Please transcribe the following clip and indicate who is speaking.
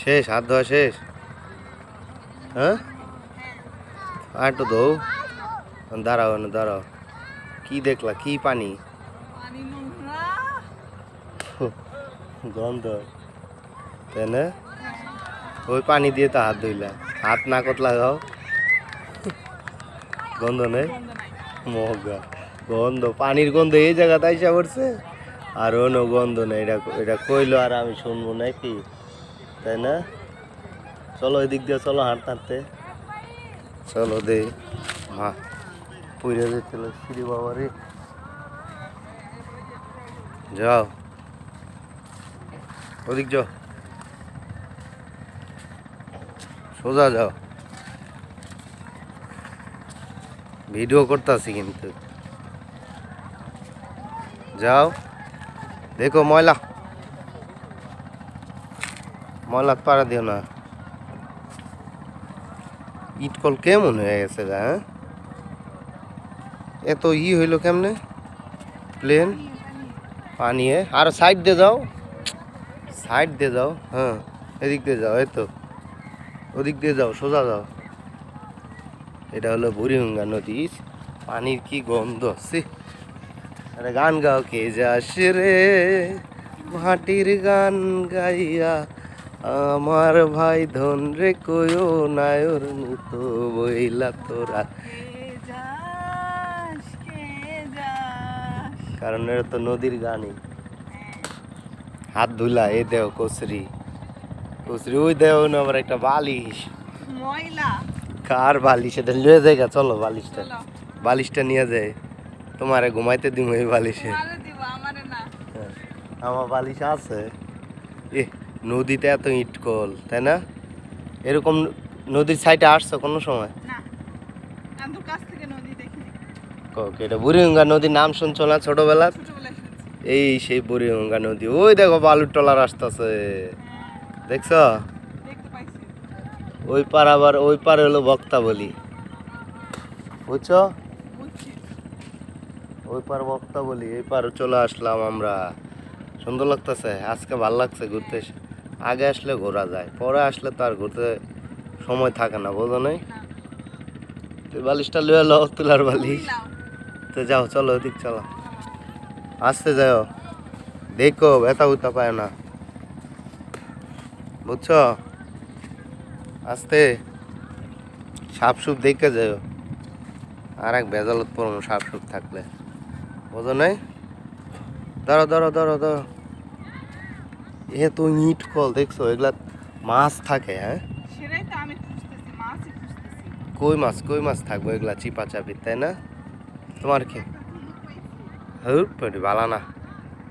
Speaker 1: শেষ, হাত ধোয়া শেষ। হ্যাঁ, আর একটু ধো। দাঁড়াও না, দাঁড়াও। কি দেখলা? কি পানি? গন্ধ, তাই না? ওই পানি দিয়ে তো হাত ধুইলা, হাত নাকত লাগাও। গন্ধ নেই? মহগা গন্ধ, পানির গন্ধ এই জায়গাতে আইসা পড়ছে। আর অন্য গন্ধ নেই। এটা এটা কইলো আর আমি শুনবো নাকি, তাই না? চলো এদিক দিয়ে চলো, হাঁটতে হাঁটতে চলো। দে মা পুইরে যেছিল শ্রী বাবারে। যাও ওদিক যাও, সোজা যাও। ভিডিও করতেছি কিন্তু, যাও। দেখো ময়লা, ময়লা পাড়া দিও না। ইটকল কেমন হয়ে গেছে গা? হ্যাঁ, এত হইলো কেমনে? প্লেন পানি। আর সাইড দিয়ে যাও, সাইড দিয়ে যাও। হ্যাঁ, এদিক দিয়ে যাও। এই তো ওদিক দিয়ে যাও, সোজা যাও। এটা হলো বুড়িগঙ্গা নদী। পানির কি গন্ধ! আরে গান গাও, কে যাস রে মাটির গান গাইয়া, আমার ভাই ধন রে কয়ো নায়র মতো বইলা তোরা। কারণ এটা তো নদীর গানই। হাত ধুলা, এ দেও কচরি, কচরি। ওই দেও না আবার একটা বালিশ,
Speaker 2: ময়লা।
Speaker 1: কার বালিশ? এটা লিয়ে যায়গা, চলো বালিশটা, বালিশটা নিয়ে যায়। তোমারে ঘুমাইতে দিব এই বালিশে। আমার বালিশ আছে। এ নদীতে এত ইটকল, তাই না? এরকম নদীর সাইডে আসছো কোনো সময়? এটা বুড়িগঙ্গা নদীর নাম শুনছো না ছোটবেলা? এই সেই বুড়িগঙ্গা নদী। ওই দেখো বালুর টলার আসতেছে, দেখছো? ওই পার, আবার ওই পার হলো বক্তা বলি, বুঝছো? ওই পার বক্তা বলি, এই পার চলে আসলাম আমরা। সুন্দর লাগতেছে আজকে, ভাল লাগছে ঘুরতে। আগে আসলে ঘোরা যায়, পরে আসলে তো আর ঘুরতে সময় থাকে না, বোঝো নাই? বালিশটা লুয়ে লো, তুলার বালিশ। তো যাও, চলো ওদিক চলো, আসতে যাও। দেখো ব্যথা উঠা পায় না, বুঝছো? আস্তে, সাপ সুপ দেখে যাও। আর এক ভেজালত পড়বো সাপ সুপ থাকলে, বোঝো নাই? ধরো ধরো ধরো ধরো। এ তো ইট কল, দেখছো? এগুলা মাছ থাকে। হ্যাঁ, কই মাছ, কই মাছ থাকবো এগুলা চিপা চাপি, তাই না? তোমার কি? হ্যাঁ, বালা না।